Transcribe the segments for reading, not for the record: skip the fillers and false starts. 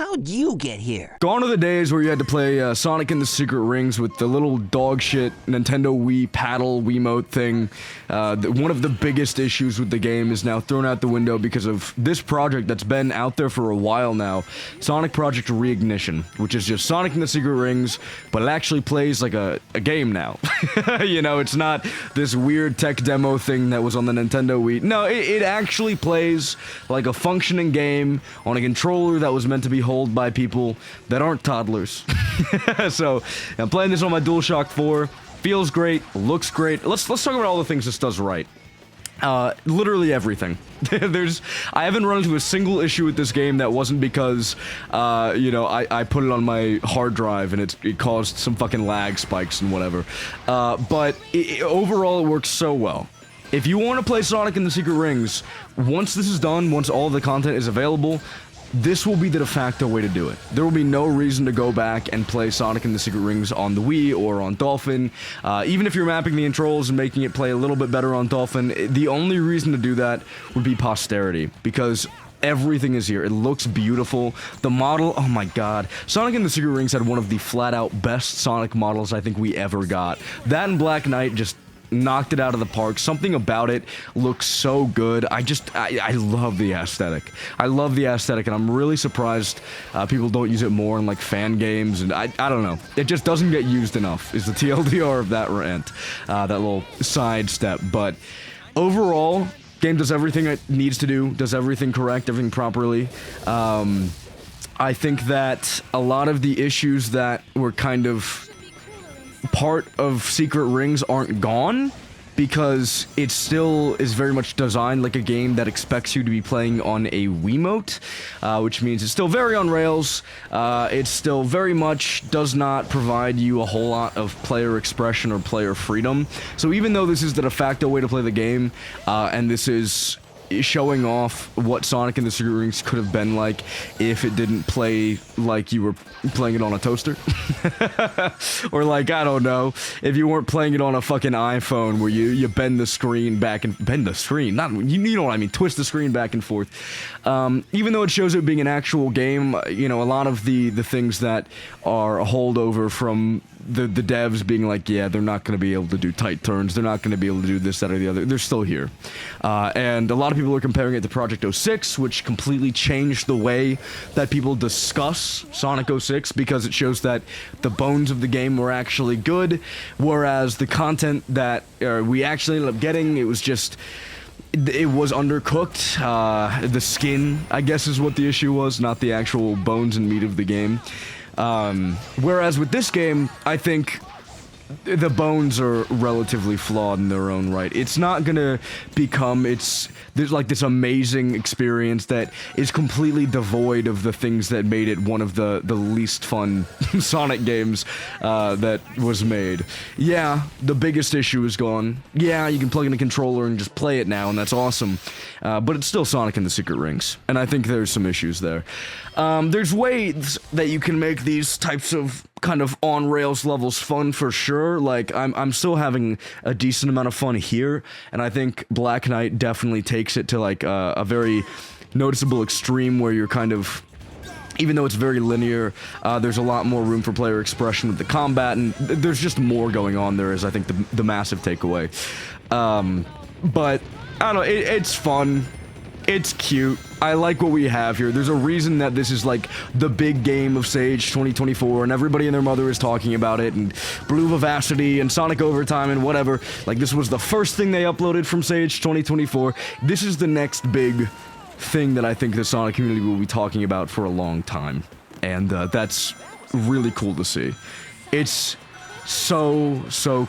how'd you get here? Gone are the days where you had to play Sonic and the Secret Rings with the little dog shit Nintendo Wii paddle Wiimote thing. One of the biggest issues with the game is now thrown out the window because of this project that's been out there for a while now, Sonic Project Reignition, which is just Sonic and the Secret Rings, but it actually plays like a game now. You know, it's not this weird tech demo thing that was on the Nintendo Wii. No, it actually plays like a functioning game on a controller that was meant to be held by people that aren't toddlers. So, I'm playing this on my DualShock 4. Feels great, looks great. Let's talk about all the things this does right. Literally everything. I haven't run into a single issue with this game that wasn't because, you know, I put it on my hard drive and it caused some fucking lag spikes and whatever. But overall it works so well. If you want to play Sonic and the Secret Rings, once this is done, once all the content is available, this will be the de facto way to do it. There will be no reason to go back and play Sonic and the Secret Rings on the Wii or on Dolphin. Even if you're mapping the controls and making it play a little bit better on Dolphin, the only reason to do that would be posterity, because everything is here. It looks beautiful. The model, oh my god. Sonic and the Secret Rings had one of the flat-out best Sonic models I think we ever got. That and Black Knight just knocked it out of the park. Something about it looks so good. I love the aesthetic. I love the aesthetic, and I'm really surprised people don't use it more in like fan games, and I don't know. It just doesn't get used enough, is the TLDR of that rant. That little sidestep. But overall, game does everything it needs to do, does everything correct, everything properly. I think that a lot of the issues that were kind of part of Secret Rings aren't gone, because it still is very much designed like a game that expects you to be playing on a Wiimote, which means it's still very on rails. It still very much does not provide you a whole lot of player expression or player freedom. So even though this is the de facto way to play the game, and this is showing off what Sonic and the Secret Rings could have been like if it didn't play like you were playing it on a toaster. Or like, I don't know, if you weren't playing it on a fucking iPhone where you bend the screen back and... Bend the screen? Not, you know what I mean, twist the screen back and forth. Even though it shows it being an actual game, you know, a lot of the things that are a holdover from the devs being like, yeah, they're not going to be able to do tight turns, they're not going to be able to do this, that, or the other, they're still here. And a lot of people are comparing it to Project 06, which completely changed the way that people discuss Sonic 06, because it shows that the bones of the game were actually good, whereas the content that we actually ended up getting, it was just... It was undercooked. The skin, I guess, is what the issue was, not the actual bones and meat of the game. Whereas with this game, I think the bones are relatively flawed in their own right. It's not gonna become, there's like this amazing experience that is completely devoid of the things that made it one of the least fun Sonic games that was made. Yeah, the biggest issue is gone. Yeah, you can plug in a controller and just play it now, and that's awesome. But it's still Sonic and the Secret Rings, and I think there's some issues there. There's ways that you can make these types of kind of on-rails levels fun for sure. Like, I'm still having a decent amount of fun here, and I think Black Knight definitely takes it to like a very noticeable extreme where you're kind of... Even though it's very linear, there's a lot more room for player expression with the combat, and there's just more going on there, is I think the massive takeaway. But, I don't know, it's fun. It's cute. I like what we have here. There's a reason that this is like the big game of Sage 2024, and everybody and their mother is talking about it, and Blue Vivacity and Sonic Overtime and whatever. Like, this was the first thing they uploaded from Sage 2024. This is the next big thing that I think the Sonic community will be talking about for a long time, and that's really cool to see. It's so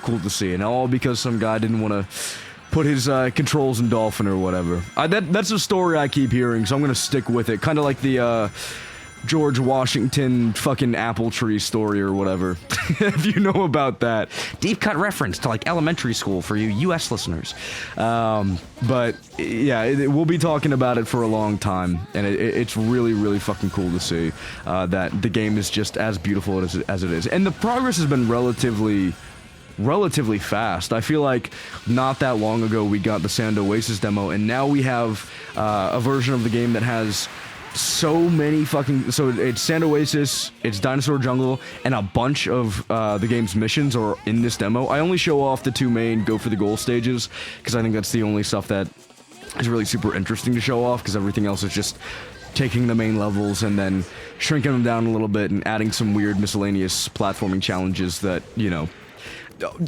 cool to see, and all because some guy didn't want to put his controls in Dolphin or whatever. That's a story I keep hearing, so I'm gonna stick with it. Kind of like the George Washington fucking apple tree story or whatever. If you know about that. Deep cut reference to like elementary school for you US listeners. But yeah, we'll be talking about it for a long time, and it's really fucking cool to see that the game is just as beautiful as it is. And the progress has been relatively fast. I feel like not that long ago we got the Sand Oasis demo, and now we have a version of the game that has so many fucking... So it's Sand Oasis, it's Dinosaur Jungle, and a bunch of the game's missions are in this demo. I only show off the 2 main go for the goal stages, because I think that's the only stuff that is really super interesting to show off, because everything else is just taking the main levels and then shrinking them down a little bit and adding some weird miscellaneous platforming challenges that, you know,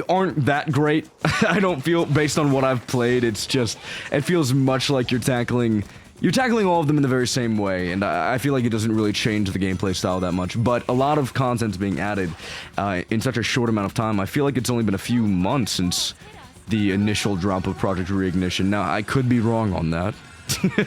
aren't that great. I don't feel, based on what I've played, it's just, it feels much like you're tackling all of them in the very same way, and I feel like it doesn't really change the gameplay style that much, but a lot of content's being added in such a short amount of time. I feel like it's only been a few months since the initial drop of Project Reignition. Now, I could be wrong on that.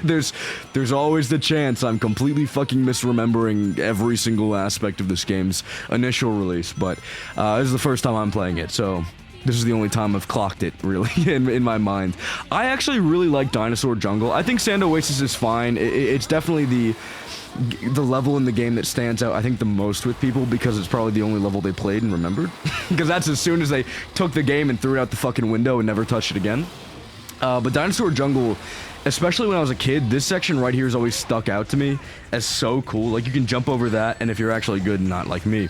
There's always the chance I'm completely fucking misremembering every single aspect of this game's initial release, but this is the first time I'm playing it, so this is the only time I've clocked it, really, in my mind. I actually really like Dinosaur Jungle. I think Sand Oasis is fine. It's definitely the level in the game that stands out, I think, the most with people, because it's probably the only level they played and remembered. Because that's as soon as they took the game and threw it out the fucking window and never touched it again. But Dinosaur Jungle, especially when I was a kid, this section right here has always stuck out to me as so cool. Like, you can jump over that, and if you're actually good and not like me,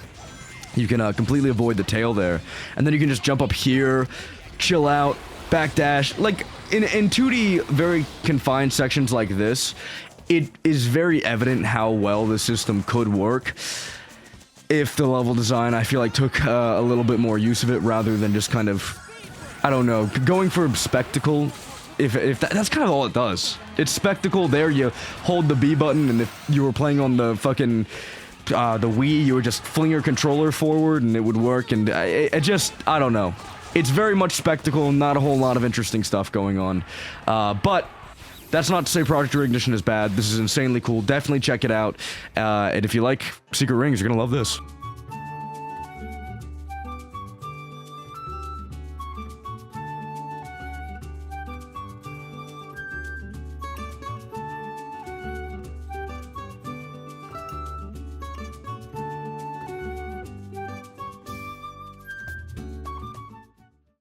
you can completely avoid the tail there. And then you can just jump up here, chill out, backdash. Like, in 2D, very confined sections like this, it is very evident how well the system could work if the level design, I feel like, took a little bit more use of it rather than just kind of, I don't know, going for spectacle. If that's kind of all it does. It's spectacle. There you hold the B button, and if you were playing on the fucking the Wii, you would just fling your controller forward and it would work, and it just, I don't know. It's very much spectacle, not a whole lot of interesting stuff going on. But that's not to say Project Reignition is bad. This is insanely cool. Definitely check it out. And if you like Secret Rings, you're gonna love this.